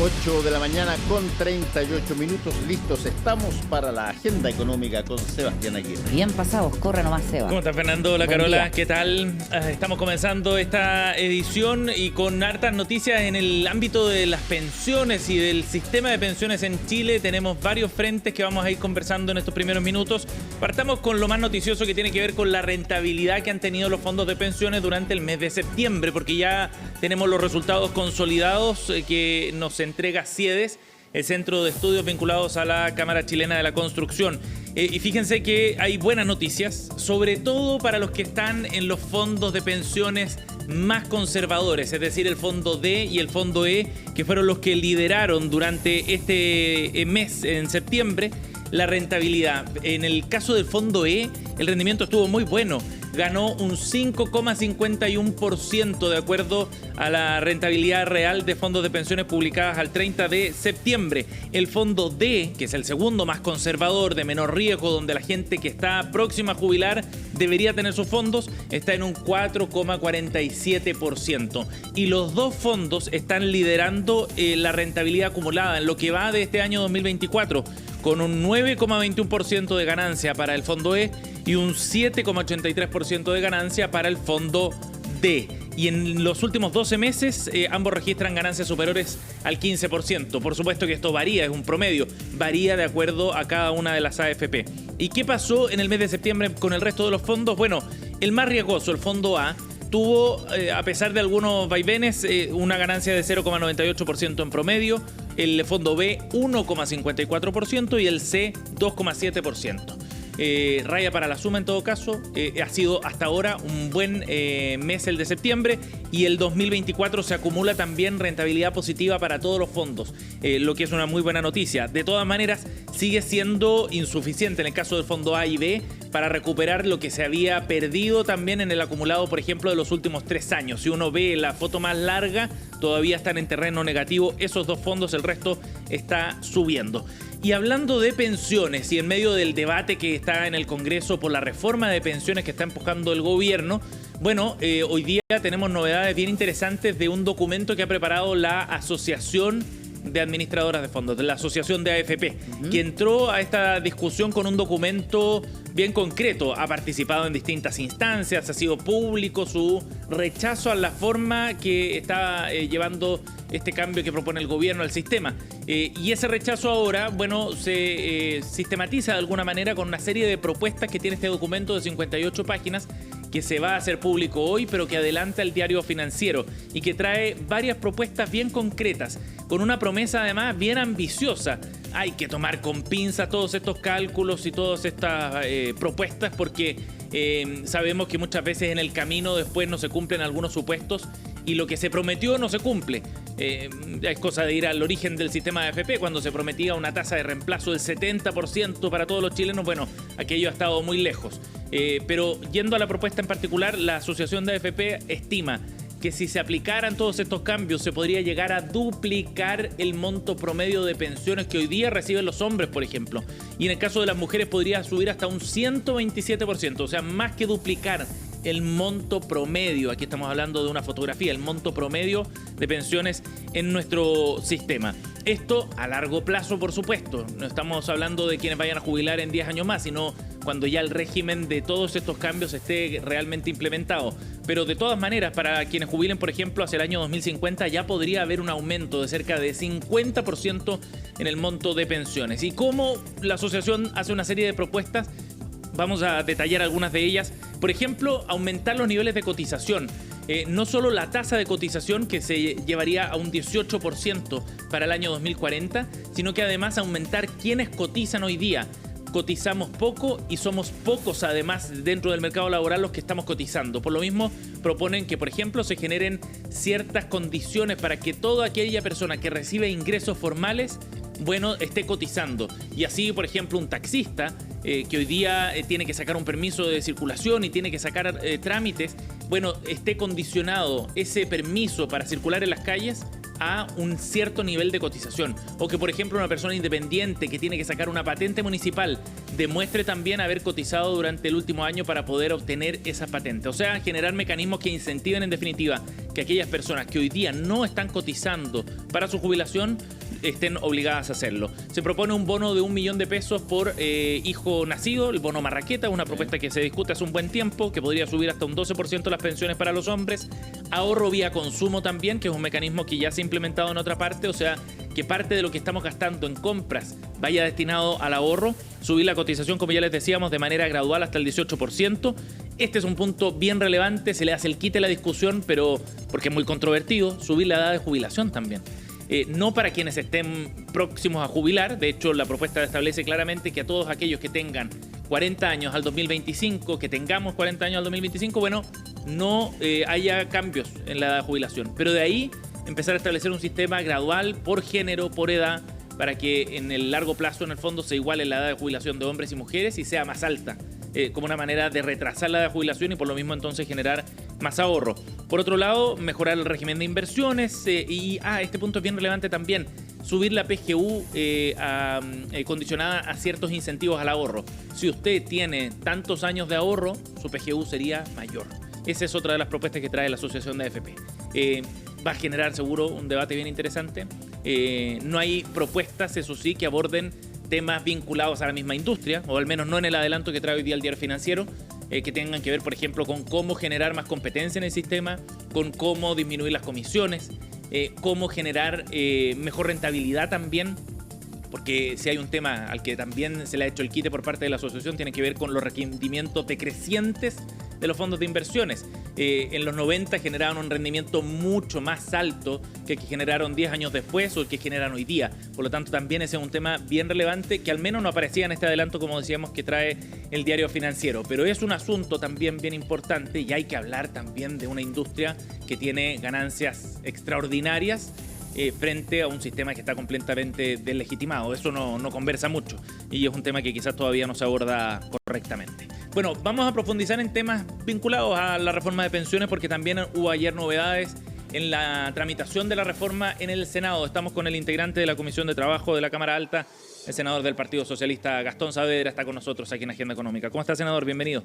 8 de la mañana con 38 minutos. Listos estamos para la agenda económica con Sebastián Aguirre. Bien pasados, corre nomás, Seba. ¿Cómo está, Fernando? Hola, Buen Carola. día. ¿Qué tal? Estamos comenzando esta edición y con hartas noticias en el ámbito de las pensiones y del sistema de pensiones en Chile. Tenemos varios frentes que vamos a ir conversando en estos primeros minutos. Partamos con lo más noticioso que tiene que ver con la rentabilidad que han tenido los fondos de pensiones durante el mes de septiembre, porque ya tenemos los resultados consolidados que nos entrega CIEDES, el Centro de Estudios vinculados a la Cámara Chilena de la Construcción. Y fíjense que hay buenas noticias, sobre todo para los que están en los fondos de pensiones más conservadores, es decir, el Fondo D y el Fondo E, que fueron los que lideraron durante este mes, en septiembre, la rentabilidad. En el caso del Fondo E, el rendimiento estuvo muy bueno. Ganó un 5,51% de acuerdo a la rentabilidad real de fondos de pensiones publicadas al 30 de septiembre. El Fondo D, que es el segundo más conservador, de menor riesgo, donde la gente que está próxima a jubilar debería tener sus fondos, está en un 4,47%. Y los dos fondos están liderando la rentabilidad acumulada en lo que va de este año 2024, con un 9,21% de ganancia para el Fondo E y un 7,83% de ganancia para el Fondo D. Y en los últimos 12 meses ambos registran ganancias superiores al 15%. Por supuesto que esto varía, es un promedio, varía de acuerdo a cada una de las AFP. ¿Y qué pasó en el mes de septiembre con el resto de los fondos? Bueno, el más riesgoso, el Fondo A, tuvo, a pesar de algunos vaivenes, una ganancia de 0,98% en promedio, el Fondo B 1,54% y el C 2,7%. Raya para la suma en todo caso. Ha sido hasta ahora un buen mes el de septiembre, y el 2024 se acumula también rentabilidad positiva para todos los fondos, lo que es una muy buena noticia. De todas maneras, sigue siendo insuficiente en el caso del Fondo A y B para recuperar lo que se había perdido también en el acumulado, por ejemplo, de los últimos 3 años. Si uno ve la foto más larga, todavía están en terreno negativo esos dos fondos, el resto está subiendo. Y hablando de pensiones, y en medio del debate que está en el Congreso por la reforma de pensiones que está empujando el gobierno, bueno, hoy día tenemos novedades bien interesantes de un documento que ha preparado la Asociación de Administradoras de Fondos, de la Asociación de AFP, que entró a esta discusión con un documento bien concreto. Ha participado en distintas instancias, ha sido público su rechazo a la forma que está llevando este cambio que propone el gobierno al sistema. Y ese rechazo ahora, bueno, se sistematiza de alguna manera con una serie de propuestas que tiene este documento de 58 páginas, que se va a hacer público hoy, pero que adelanta el Diario Financiero y que trae varias propuestas bien concretas, con una promesa además bien ambiciosa. Hay que tomar con pinzas todos estos cálculos y todas estas propuestas, porque sabemos que muchas veces en el camino después no se cumplen algunos supuestos y lo que se prometió no se cumple. Es cosa de ir al origen del sistema de AFP, cuando se prometía una tasa de reemplazo del 70% para todos los chilenos. Bueno, aquello ha estado muy lejos. Pero yendo a la propuesta en particular, la Asociación de AFP estima que si se aplicaran todos estos cambios se podría llegar a duplicar el monto promedio de pensiones que hoy día reciben los hombres, por ejemplo. Y en el caso de las mujeres podría subir hasta un 127%, o sea, más que duplicar el monto promedio. Aquí estamos hablando de una fotografía, el monto promedio de pensiones en nuestro sistema. Esto a largo plazo, por supuesto. No estamos hablando de quienes vayan a jubilar en 10 años más, sino cuando ya el régimen de todos estos cambios esté realmente implementado. Pero de todas maneras, para quienes jubilen, por ejemplo, hacia el año 2050, ya podría haber un aumento de cerca de 50% en el monto de pensiones. Y como la asociación hace una serie de propuestas, vamos a detallar algunas de ellas. Por ejemplo, aumentar los niveles de cotización. No solo la tasa de cotización, que se llevaría a un 18% para el año 2040, sino que además aumentar quienes cotizan hoy día. Cotizamos poco y somos pocos además dentro del mercado laboral los que estamos cotizando. Por lo mismo, proponen que, por ejemplo, se generen ciertas condiciones para que toda aquella persona que recibe ingresos formales, bueno, esté cotizando. Y así, por ejemplo, un taxista que hoy día tiene que sacar un permiso de circulación y tiene que sacar trámites, bueno, esté condicionado ese permiso para circular en las calles a un cierto nivel de cotización. O que, por ejemplo, una persona independiente que tiene que sacar una patente municipal demuestre también haber cotizado durante el último año para poder obtener esa patente. O sea, generar mecanismos que incentiven, en definitiva, que aquellas personas que hoy día no están cotizando para su jubilación estén obligadas a hacerlo. Se propone un bono de 1 millón de pesos por hijo nacido, el bono Marraqueta, una propuesta que se discute hace un buen tiempo, que podría subir hasta un 12% las pensiones para los hombres. Ahorro vía consumo también, que es un mecanismo que ya se ha implementado en otra parte, o sea, que parte de lo que estamos gastando en compras vaya destinado al ahorro. Subir la cotización, como ya les decíamos, de manera gradual hasta el 18%. Este es un punto bien relevante, se le hace el quite a la discusión, pero porque es muy controvertido. Subir la edad de jubilación también. No para quienes estén próximos a jubilar. De hecho, la propuesta establece claramente que a todos aquellos que tengan 40 años al 2025, que tengamos 40 años al 2025, bueno, no haya cambios en la edad de jubilación. Pero de ahí empezar a establecer un sistema gradual por género, por edad, para que en el largo plazo, en el fondo, se iguale la edad de jubilación de hombres y mujeres y sea más alta, como una manera de retrasar la edad de jubilación y por lo mismo entonces generar más ahorro. Por otro lado, mejorar el régimen de inversiones este punto es bien relevante también, subir la PGU condicionada a ciertos incentivos al ahorro. Si usted tiene tantos años de ahorro, su PGU sería mayor. Esa es otra de las propuestas que trae la Asociación de AFP. Va a generar seguro un debate bien interesante. No hay propuestas, eso sí, que aborden temas vinculados a la misma industria, o al menos no en el adelanto que trae hoy día el Diario Financiero, que tengan que ver, por ejemplo, con cómo generar más competencia en el sistema, con cómo disminuir las comisiones, cómo generar mejor rentabilidad también, porque si hay un tema al que también se le ha hecho el quite por parte de la asociación, tiene que ver con los rendimientos decrecientes de los fondos de inversiones. En los 90 generaron un rendimiento mucho más alto que el que generaron 10 años después o el que generan hoy día. Por lo tanto, también ese es un tema bien relevante que al menos no aparecía en este adelanto, como decíamos, que trae el Diario Financiero. Pero es un asunto también bien importante y hay que hablar también de una industria que tiene ganancias extraordinarias frente a un sistema que está completamente deslegitimado. Eso no conversa mucho y es un tema que quizás todavía no se aborda correctamente. Bueno, vamos a profundizar en temas vinculados a la reforma de pensiones porque también hubo ayer novedades en la tramitación de la reforma en el Senado. Estamos con el integrante de la Comisión de Trabajo de la Cámara Alta, el senador del Partido Socialista, Gastón Saavedra, está con nosotros aquí en Agenda Económica. ¿Cómo está, senador? Bienvenido.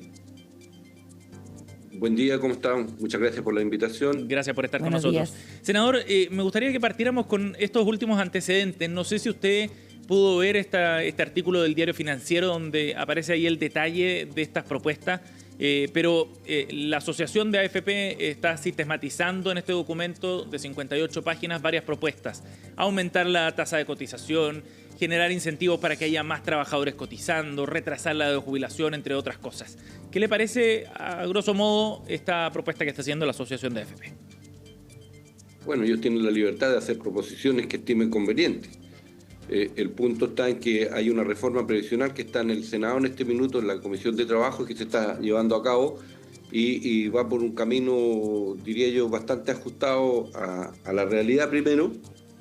Buen día, ¿cómo están? Muchas gracias por la invitación. Gracias por estar Buenos con nosotros. días. Senador, me gustaría que partiéramos con estos últimos antecedentes. No sé si usted pudo ver este artículo del Diario Financiero donde aparece ahí el detalle de estas propuestas, pero la Asociación de AFP está sistematizando en este documento de 58 páginas varias propuestas. Aumentar la tasa de cotización, generar incentivos para que haya más trabajadores cotizando, retrasar la edad de jubilación, entre otras cosas. ¿Qué le parece, a grosso modo, esta propuesta que está haciendo la Asociación de AFP? Bueno, ellos tienen la libertad de hacer proposiciones que estimen convenientes. El punto está en que hay una reforma previsional que está en el Senado en este minuto, en la Comisión de Trabajo, que se está llevando a cabo y va por un camino, diría yo, bastante ajustado a la realidad primero,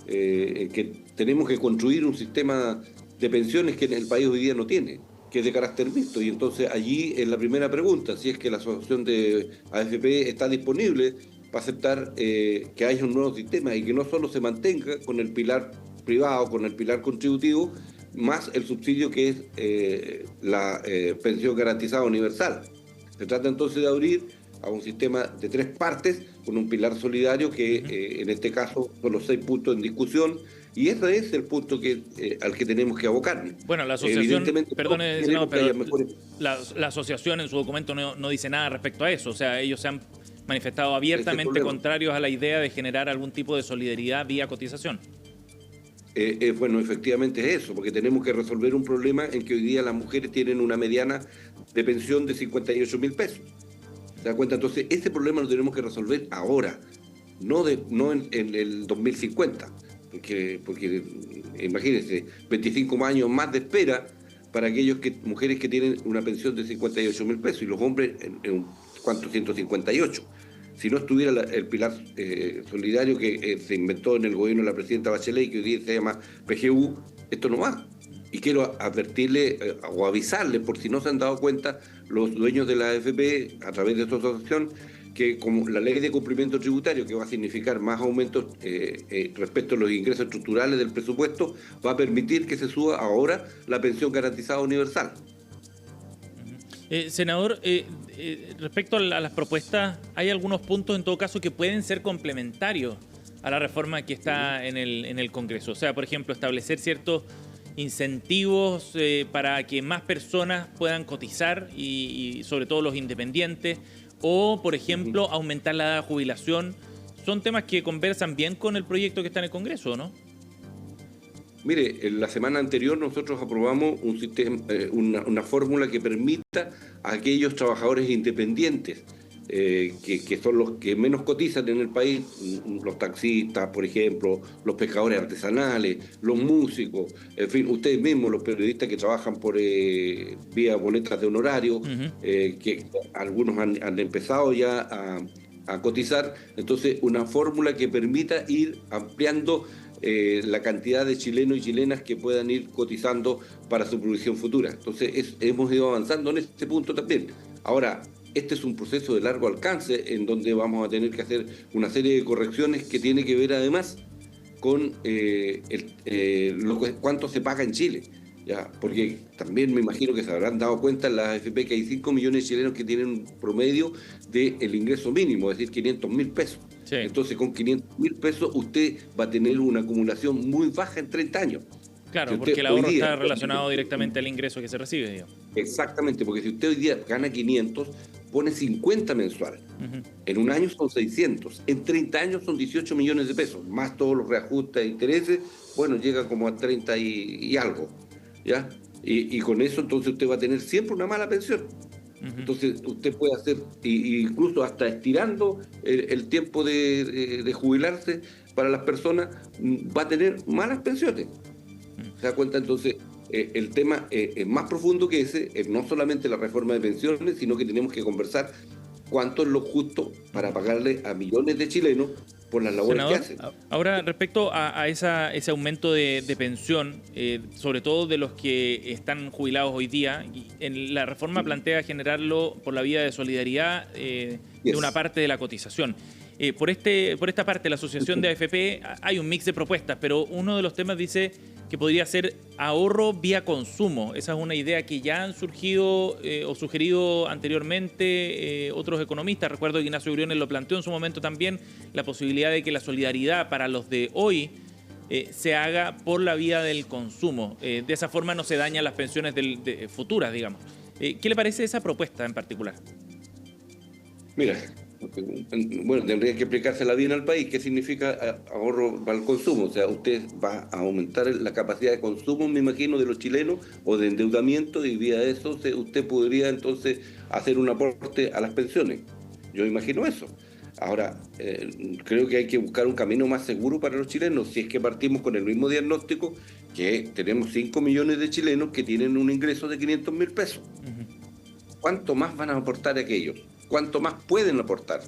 que tenemos que construir un sistema de pensiones que el país hoy día no tiene, que es de carácter mixto. Y entonces allí es la primera pregunta, si es que la asociación de AFP está disponible para aceptar que haya un nuevo sistema y que no solo se mantenga con el pilar privado, con el pilar contributivo, más el subsidio que es la pensión garantizada universal. Se trata entonces de abrir a un sistema de 3 partes con un pilar solidario que en este caso son los 6 puntos en discusión y ese es el punto al que tenemos que abocarnos. Bueno, la asociación, perdone, senador, pero la asociación en su documento no dice nada respecto a eso, o sea, ellos se han manifestado abiertamente contrarios a la idea de generar algún tipo de solidaridad vía cotización. Bueno, efectivamente es eso, porque tenemos que resolver un problema en que hoy día las mujeres tienen una mediana de pensión de 58.000 pesos. ¿Se da cuenta? Entonces, ese problema lo tenemos que resolver ahora, no en el 2050, porque imagínense, 25 años más de espera para aquellas mujeres que tienen una pensión de 58.000 pesos y los hombres, ¿cuánto? 158. Si no estuviera el pilar solidario que se inventó en el gobierno de la presidenta Bachelet y que hoy día se llama PGU, esto no va. Y quiero advertirle o avisarle, por si no se han dado cuenta, los dueños de la AFP, a través de esta asociación, que como la ley de cumplimiento tributario, que va a significar más aumentos respecto a los ingresos estructurales del presupuesto, va a permitir que se suba ahora la pensión garantizada universal. Senador, respecto a las propuestas, hay algunos puntos en todo caso que pueden ser complementarios a la reforma que está en el Congreso. O sea, por ejemplo, establecer ciertos incentivos para que más personas puedan cotizar y sobre todo los independientes, o, por ejemplo, aumentar la edad de jubilación. Son temas que conversan bien con el proyecto que está en el Congreso, ¿no? Mire, en la semana anterior nosotros aprobamos un sistema, una fórmula que permita a aquellos trabajadores independientes, que son los que menos cotizan en el país, los taxistas, por ejemplo, los pescadores artesanales, los músicos, en fin, ustedes mismos, los periodistas que trabajan por vía boletas de honorario, que algunos han empezado ya a cotizar. Entonces, una fórmula que permita ir ampliando la cantidad de chilenos y chilenas que puedan ir cotizando para su provisión futura. Entonces, hemos ido avanzando en este punto también. Ahora, este es un proceso de largo alcance en donde vamos a tener que hacer una serie de correcciones que tiene que ver además con cuánto se paga en Chile. ¿Ya? Porque también me imagino que se habrán dado cuenta en la AFP que hay 5 millones de chilenos que tienen un promedio del ingreso mínimo, es decir, 500.000 pesos. Sí. Entonces, con 500.000 pesos usted va a tener una acumulación muy baja en 30 años. Claro, porque el ahorro está relacionado directamente al ingreso que se recibe, digamos. Exactamente, porque si usted hoy día gana 500, pone 50 mensual. En un año son 600. En 30 años son 18 millones de pesos, más todos los reajustes de intereses, bueno, llega como a 30 y algo. ¿Ya? Y con eso entonces usted va a tener siempre una mala pensión. Entonces usted puede hacer, incluso hasta estirando el tiempo de jubilarse para las personas, va a tener malas pensiones. ¿Se da cuenta? Entonces el tema es más profundo que ese, es no solamente la reforma de pensiones, sino que tenemos que conversar cuánto es lo justo para pagarle a millones de chilenos por las labores que hacen. Ahora, respecto a ese aumento de pensión, sobre todo de los que están jubilados hoy día, en la reforma plantea generarlo por la vía de solidaridad de una parte de la cotización. Por esta parte, la Asociación de AFP, hay un mix de propuestas, pero uno de los temas dice que podría ser ahorro vía consumo. Esa es una idea que ya han surgido o sugerido anteriormente otros economistas. Recuerdo que Ignacio Briones lo planteó en su momento también, la posibilidad de que la solidaridad para los de hoy se haga por la vía del consumo. De esa forma no se dañan las pensiones futuras, digamos. ¿Qué le parece esa propuesta en particular? Mira, bueno, tendría que explicársela bien al país qué significa ahorro para el consumo. O sea, usted va a aumentar la capacidad de consumo, me imagino, de los chilenos, o de endeudamiento, y vía eso usted podría entonces hacer un aporte a las pensiones. Yo imagino eso. Ahora, creo que hay que buscar un camino más seguro para los chilenos, si es que partimos con el mismo diagnóstico, que tenemos 5 millones de chilenos que tienen un ingreso de 500.000 pesos. ¿Cuánto más van a aportar aquellos? ¿Cuánto más pueden aportar?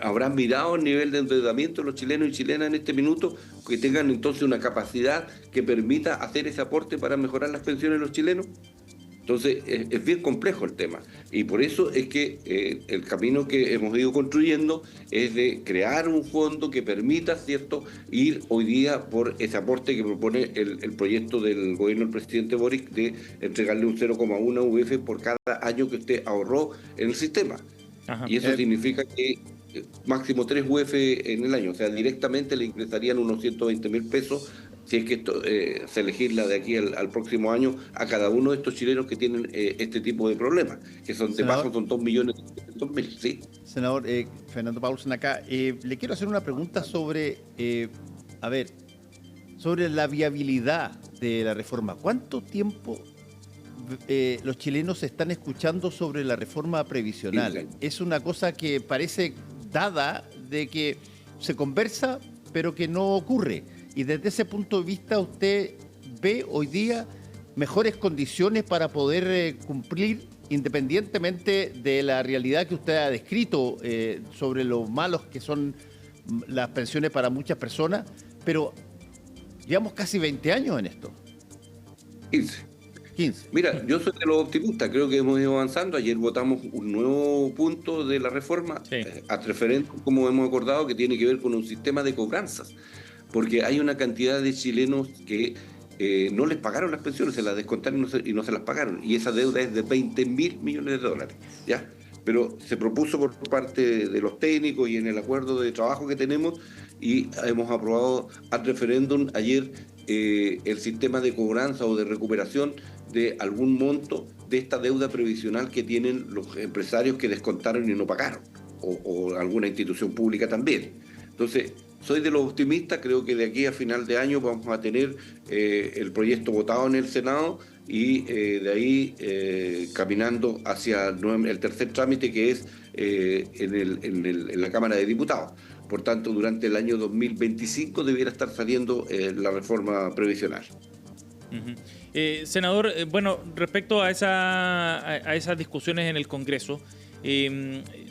¿Habrán mirado el nivel de endeudamiento de los chilenos y chilenas en este minuto, que tengan entonces una capacidad que permita hacer ese aporte para mejorar las pensiones de los chilenos? Entonces, es bien complejo el tema. Y por eso es que el camino que hemos ido construyendo es de crear un fondo que permita, ¿cierto?, ir hoy día por ese aporte que propone el proyecto del gobierno del presidente Boric, de entregarle un 0,1 UF por cada año que usted ahorró en el sistema. Ajá. Y eso significa que máximo 3 UF en el año, o sea, directamente le ingresarían unos 120.000 pesos, si es que esto se legisla de aquí al próximo año, a cada uno de estos chilenos que tienen este tipo de problemas, que son de paso son 2.700.000, ¿sí? Senador Fernando Paulsen acá, le quiero hacer una pregunta sobre, sobre la viabilidad de la reforma. ¿Cuánto tiempo los chilenos están escuchando sobre la reforma previsional? Es una cosa que parece dada de que se conversa, pero que no ocurre. Y desde ese punto de vista, ¿usted ve hoy día mejores condiciones para poder cumplir, independientemente de la realidad que usted ha descrito sobre lo malos que son las pensiones para muchas personas? Pero llevamos casi 20 años en esto. 15. 15. Mira, yo soy de los optimistas, creo que hemos ido avanzando. Ayer votamos un nuevo punto de la reforma, Sí. a referéndum, como hemos acordado, que tiene que ver con un sistema de cobranzas, porque hay una cantidad de chilenos que no les pagaron las pensiones, se las descontaron y no se las pagaron, y esa deuda es de 20.000 millones de dólares, ¿ya? Pero se propuso por parte de los técnicos y en el acuerdo de trabajo que tenemos, y hemos aprobado al referéndum ayer el sistema de cobranza o de recuperación de algún monto de esta deuda previsional que tienen los empresarios que descontaron y no pagaron, o alguna institución pública también. Entonces, soy de los optimistas, creo que de aquí a final de año vamos a tener el proyecto votado en el Senado y de ahí caminando hacia el tercer trámite, que es en la Cámara de Diputados. Por tanto, durante el año 2025 debiera estar saliendo la reforma previsional. Uh-huh. Senador, bueno, respecto a esas discusiones en el Congreso,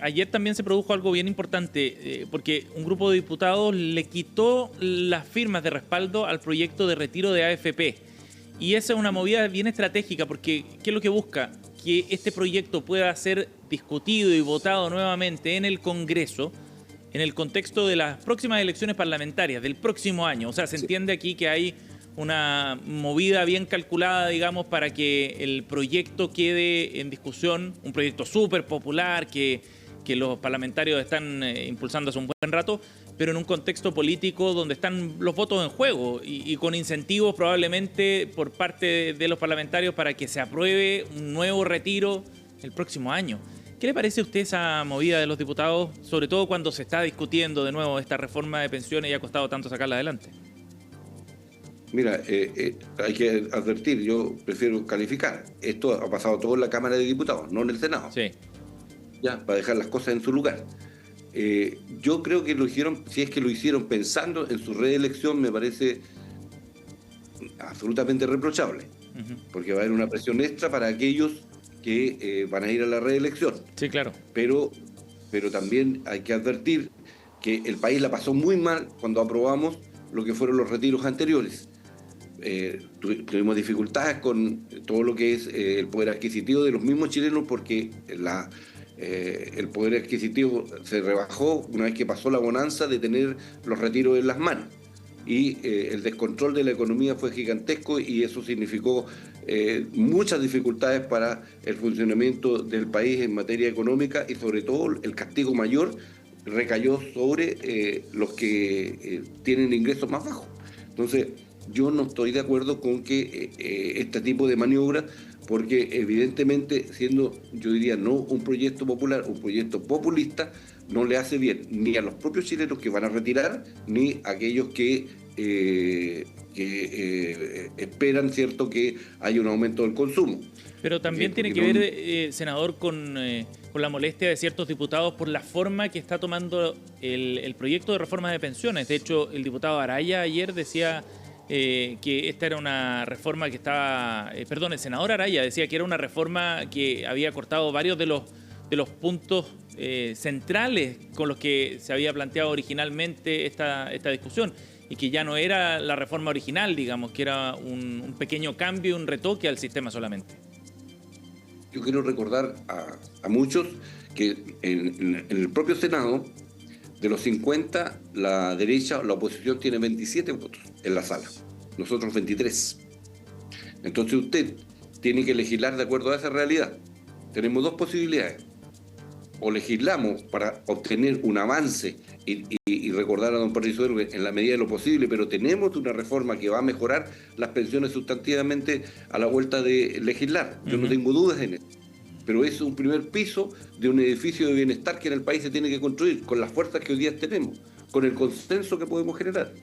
ayer también se produjo algo bien importante, porque un grupo de diputados le quitó las firmas de respaldo al proyecto de retiro de AFP. Y esa es una movida bien estratégica, porque ¿qué es lo que busca? Que este proyecto pueda ser discutido y votado nuevamente en el Congreso en el contexto de las próximas elecciones parlamentarias del próximo año. O sea, se entiende aquí que hay una movida bien calculada, digamos, para que el proyecto quede en discusión, un proyecto súper popular que los parlamentarios están impulsando hace un buen rato, pero en un contexto político donde están los votos en juego y con incentivos probablemente por parte de los parlamentarios para que se apruebe un nuevo retiro el próximo año. ¿Qué le parece a usted esa movida de los diputados, sobre todo cuando se está discutiendo de nuevo esta reforma de pensiones y ha costado tanto sacarla adelante? Mira, hay que advertir, yo prefiero calificar. Esto ha pasado todo en la Cámara de Diputados, no en el Senado. Sí. Ya, para dejar las cosas en su lugar. Yo creo que lo hicieron, si es que lo hicieron pensando en su reelección, me parece absolutamente reprochable. Uh-huh. Porque va a haber una presión extra para aquellos que van a ir a la reelección. Sí, claro. Pero también hay que advertir que el país la pasó muy mal cuando aprobamos lo que fueron los retiros anteriores. Tuvimos dificultades con todo lo que es el poder adquisitivo de los mismos chilenos, porque el poder adquisitivo se rebajó una vez que pasó la bonanza de tener los retiros en las manos. Y el descontrol de la economía fue gigantesco, y eso significó muchas dificultades para el funcionamiento del país en materia económica, y sobre todo el castigo mayor recayó sobre los que tienen ingresos más bajos. Entonces, yo no estoy de acuerdo con que este tipo de maniobras, porque evidentemente, siendo, yo diría, no un proyecto popular, un proyecto populista, no le hace bien ni a los propios chilenos que van a retirar, ni a aquellos que esperan, ¿cierto?, que haya un aumento del consumo. Pero también tiene que ver, senador, con la molestia de ciertos diputados por la forma que está tomando el proyecto de reforma de pensiones. De hecho, el diputado Araya ayer decía que esta era una reforma que estaba... el senador Araya decía que era una reforma que había cortado varios de los puntos centrales con los que se había planteado originalmente esta discusión, y que ya no era la reforma original, digamos, que era un pequeño cambio, un retoque al sistema solamente. Yo quiero recordar a muchos que en el propio Senado, de los 50, la derecha, la oposición tiene 27 votos en la sala, nosotros 23. Entonces usted tiene que legislar de acuerdo a esa realidad. Tenemos dos posibilidades: o legislamos para obtener un avance y recordar a don Patricio Erwin en la medida de lo posible, pero tenemos una reforma que va a mejorar las pensiones sustantivamente a la vuelta de legislar. Yo no tengo dudas en eso. Pero es un primer piso de un edificio de bienestar que en el país se tiene que construir con las fuerzas que hoy día tenemos, con el consenso que podemos generar.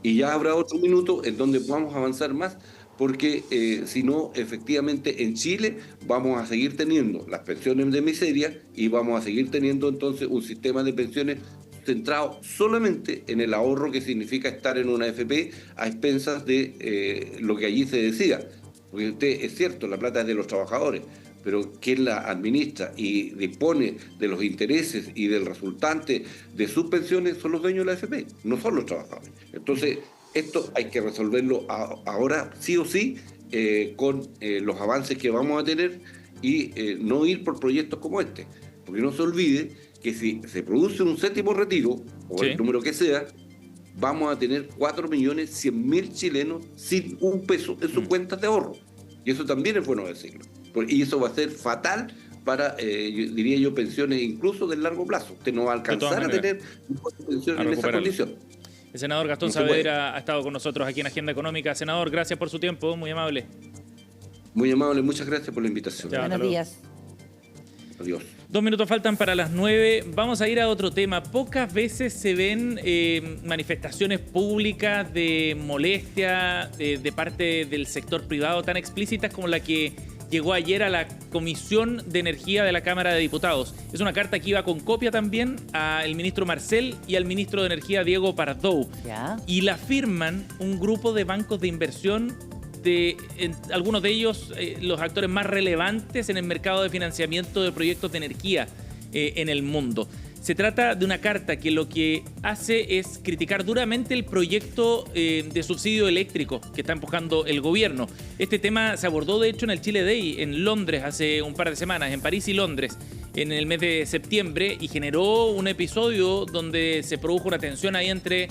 Y ya habrá otro minuto en donde podamos avanzar más, porque si no, efectivamente en Chile vamos a seguir teniendo las pensiones de miseria, y vamos a seguir teniendo entonces un sistema de pensiones centrado solamente en el ahorro que significa estar en una AFP a expensas de lo que allí se decida. Porque usted, es cierto, la plata es de los trabajadores, pero quien la administra y dispone de los intereses y del resultante de sus pensiones son los dueños de la AFP, no son los trabajadores. Entonces, esto hay que resolverlo ahora sí o sí, con los avances que vamos a tener y no ir por proyectos como este. Porque no se olvide que si se produce un séptimo retiro, o el número que sea, vamos a tener 4.100.000 chilenos sin un peso en sus cuentas de ahorro. Y eso también es bueno decirlo. Y eso va a ser fatal para, diría yo, pensiones incluso del largo plazo. Usted no va a alcanzar a tener pensiones en esa condición. El senador Gastón Saavedra ha estado con nosotros aquí en Agenda Económica. Senador, gracias por su tiempo, muy amable. Muy amable, muchas gracias por la invitación. Buenos días. Adiós. 2 minutos faltan para las 9. Vamos a ir a otro tema. Pocas veces se ven manifestaciones públicas de molestia de parte del sector privado tan explícitas como la que llegó ayer a la Comisión de Energía de la Cámara de Diputados. Es una carta que iba con copia también al ministro Marcel y al ministro de Energía Diego Pardow. ¿Ya? Y la firman un grupo de bancos de inversión, algunos de ellos los actores más relevantes en el mercado de financiamiento de proyectos de energía en el mundo. Se trata de una carta que lo que hace es criticar duramente el proyecto de subsidio eléctrico que está empujando el gobierno. Este tema se abordó de hecho en el Chile Day en Londres hace un par de semanas, en París y Londres, en el mes de septiembre, y generó un episodio donde se produjo una tensión ahí entre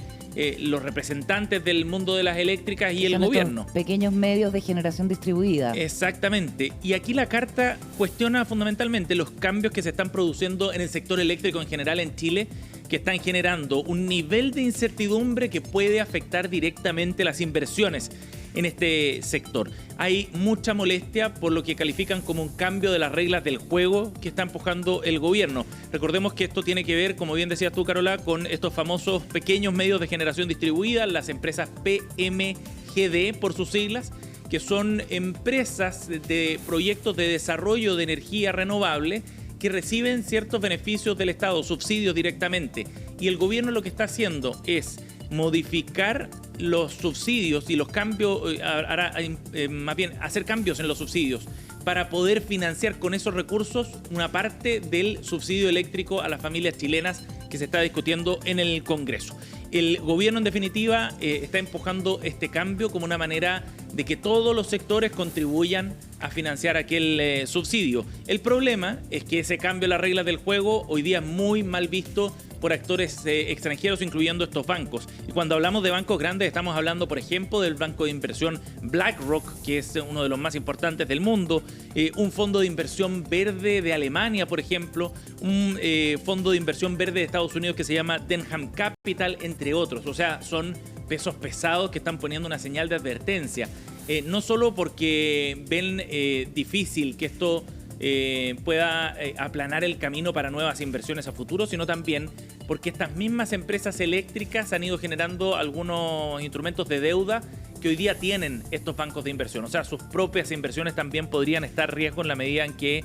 los representantes del mundo de las eléctricas y el gobierno. Pequeños medios de generación distribuida. Exactamente. Y aquí la carta cuestiona fundamentalmente los cambios que se están produciendo en el sector eléctrico en general en Chile, que están generando un nivel de incertidumbre que puede afectar directamente las inversiones en este sector. Hay mucha molestia por lo que califican como un cambio de las reglas del juego que está empujando el gobierno. Recordemos que esto tiene que ver, como bien decías tú, Carola, con estos famosos pequeños medios de generación distribuida, las empresas PMGD por sus siglas, que son empresas de proyectos de desarrollo de energía renovable que reciben ciertos beneficios del Estado, subsidios directamente. Y el gobierno lo que está haciendo es modificar los subsidios y los cambios, más bien hacer cambios en los subsidios para poder financiar con esos recursos una parte del subsidio eléctrico a las familias chilenas que se está discutiendo en el Congreso. El gobierno, en definitiva, está empujando este cambio como una manera de que todos los sectores contribuyan a financiar aquel subsidio. El problema es que ese cambio de las reglas del juego hoy día es muy mal visto por actores extranjeros, incluyendo estos bancos. Y cuando hablamos de bancos grandes, estamos hablando, por ejemplo, del banco de inversión BlackRock, que es uno de los más importantes del mundo, un fondo de inversión verde de Alemania, por ejemplo, un fondo de inversión verde de Estados Unidos que se llama Denham Capital, entre otros. O sea, son pesos pesados que están poniendo una señal de advertencia. No solo porque ven difícil que esto pueda aplanar el camino para nuevas inversiones a futuro, sino también porque estas mismas empresas eléctricas han ido generando algunos instrumentos de deuda que hoy día tienen estos bancos de inversión. O sea, sus propias inversiones también podrían estar en riesgo en la medida en que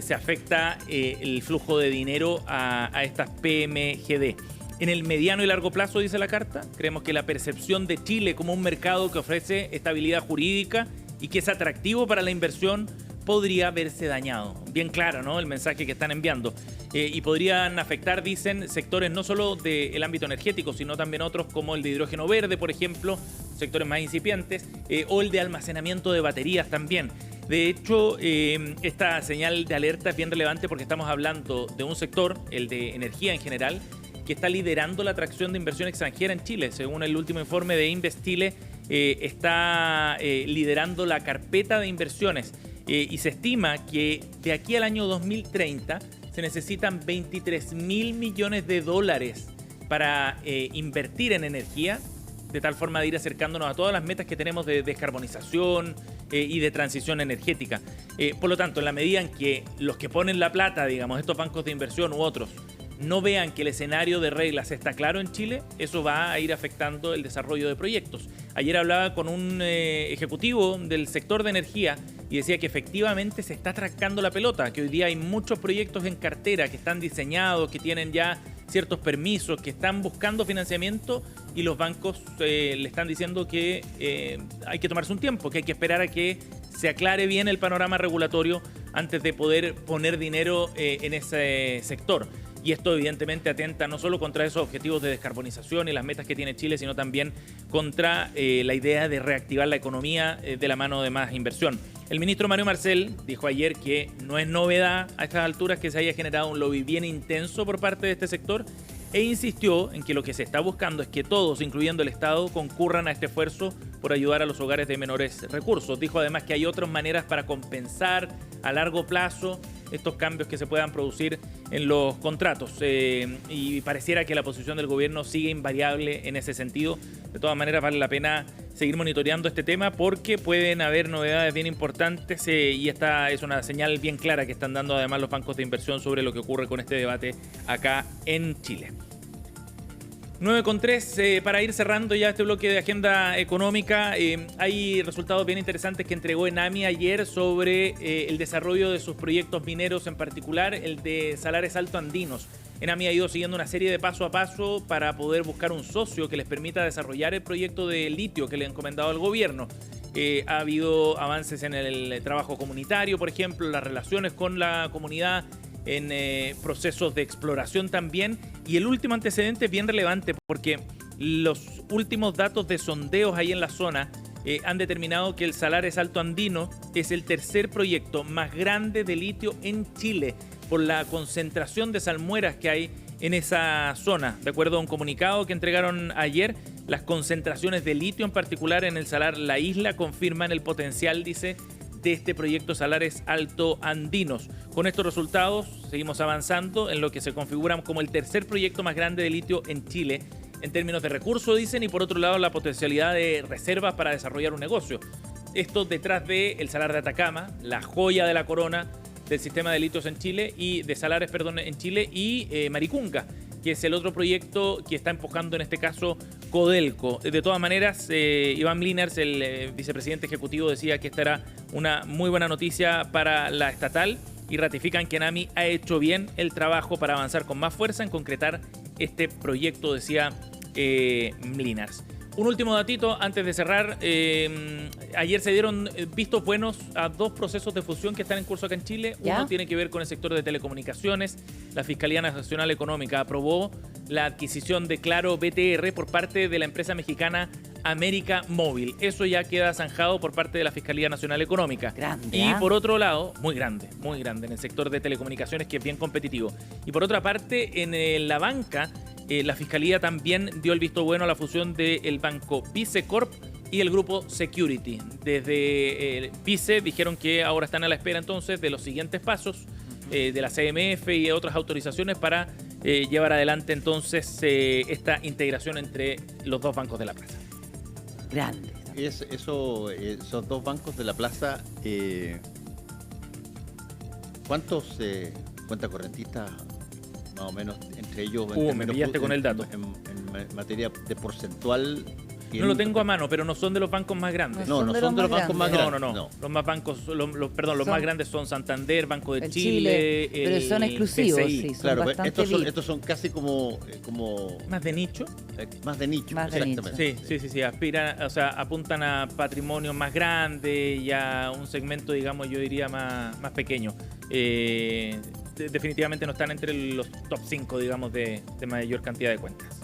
se afecta el flujo de dinero a estas PMGD. En el mediano y largo plazo, dice la carta, creemos que la percepción de Chile como un mercado que ofrece estabilidad jurídica y que es atractivo para la inversión podría verse dañado. Bien claro, ¿no?, el mensaje que están enviando. Y podrían afectar, dicen, sectores no solo del ámbito energético, sino también otros como el de hidrógeno verde, por ejemplo, sectores más incipientes, o el de almacenamiento de baterías también. De hecho, esta señal de alerta es bien relevante porque estamos hablando de un sector, el de energía en general, que está liderando la atracción de inversión extranjera en Chile. Según el último informe de Investile, está liderando la carpeta de inversiones. Y se estima que de aquí al año 2030 se necesitan 23.000 millones de dólares para invertir en energía, de tal forma de ir acercándonos a todas las metas que tenemos de descarbonización y de transición energética. Por lo tanto, en la medida en que los que ponen la plata, digamos, estos bancos de inversión u otros, no vean que el escenario de reglas está claro en Chile, eso va a ir afectando el desarrollo de proyectos. Ayer hablaba con un ejecutivo del sector de energía y decía que efectivamente se está atracando la pelota, que hoy día hay muchos proyectos en cartera que están diseñados, que tienen ya ciertos permisos, que están buscando financiamiento y los bancos le están diciendo que hay que tomarse un tiempo, que hay que esperar a que se aclare bien el panorama regulatorio antes de poder poner dinero en ese sector. Y esto evidentemente atenta no solo contra esos objetivos de descarbonización y las metas que tiene Chile, sino también contra la idea de reactivar la economía de la mano de más inversión. El ministro Mario Marcel dijo ayer que no es novedad a estas alturas que se haya generado un lobby bien intenso por parte de este sector e insistió en que lo que se está buscando es que todos, incluyendo el Estado, concurran a este esfuerzo por ayudar a los hogares de menores recursos. Dijo además que hay otras maneras para compensar a largo plazo estos cambios que se puedan producir en los contratos y pareciera que la posición del gobierno sigue invariable en ese sentido. De todas maneras vale la pena seguir monitoreando este tema porque pueden haber novedades bien importantes y esta es una señal bien clara que están dando además los bancos de inversión sobre lo que ocurre con este debate acá en Chile. 9:03, para ir cerrando ya este bloque de agenda económica, hay resultados bien interesantes que entregó Enami ayer sobre el desarrollo de sus proyectos mineros, en particular el de Salares Alto Andinos. Enami ha ido siguiendo una serie de paso a paso para poder buscar un socio que les permita desarrollar el proyecto de litio que le ha encomendado al gobierno. Ha habido avances en el trabajo comunitario, por ejemplo, las relaciones con la comunidad, en procesos de exploración también. Y el último antecedente es bien relevante porque los últimos datos de sondeos ahí en la zona han determinado que el Salares Alto Andino es el tercer proyecto más grande de litio en Chile por la concentración de salmueras que hay en esa zona. De acuerdo a un comunicado que entregaron ayer, las concentraciones de litio en particular en el Salar La Isla confirman el potencial, dice, de este proyecto Salares Alto Andinos. Con estos resultados seguimos avanzando en lo que se configura como el tercer proyecto más grande de litio en Chile en términos de recursos, dicen, y por otro lado la potencialidad de reservas para desarrollar un negocio. Esto detrás de el Salar de Atacama, la joya de la corona del sistema de litios en Chile y de salares, perdón, en Chile, y Maricunga, que es el otro proyecto que está empujando en este caso Codelco. De todas maneras, Iván Mliners, el vicepresidente ejecutivo, decía que esta era una muy buena noticia para la estatal y ratifican que Enami ha hecho bien el trabajo para avanzar con más fuerza en concretar este proyecto, decía Mliners. Un último datito antes de cerrar. Ayer se dieron vistos buenos a dos procesos de fusión que están en curso acá en Chile. ¿Ya? Uno tiene que ver con el sector de telecomunicaciones. La Fiscalía Nacional Económica aprobó la adquisición de Claro BTR por parte de la empresa mexicana América Móvil. Eso ya queda zanjado por parte de la Fiscalía Nacional Económica. Grande, Y ¿ah? por otro lado, muy grande en el sector de telecomunicaciones, que es bien competitivo. Y por otra parte, en la banca, la Fiscalía también dio el visto bueno a la fusión del banco Vicecorp y el grupo Security. Desde Vice dijeron que ahora están a la espera entonces de los siguientes pasos de la CMF y otras autorizaciones para llevar adelante entonces esta integración entre los dos bancos de la plaza. Grande. Esos dos bancos de la plaza, ¿cuántos cuentacorrentistas más o menos entre ellos? Me pillaste con el dato. En materia de porcentual. No lo tengo a mano, pero no son de los bancos más grandes. No son de los bancos más grandes. No. Los más grandes son Santander, Banco de El Chile, pero son exclusivos, BCI. sí, son Claro, bastante estos son casi como Más de nicho. más de nicho. Más de exactamente. Sí, aspiran, o sea, apuntan a patrimonios más grandes y a un segmento, digamos, yo diría más pequeño. Definitivamente no están entre los top 5, digamos, de mayor cantidad de cuentas.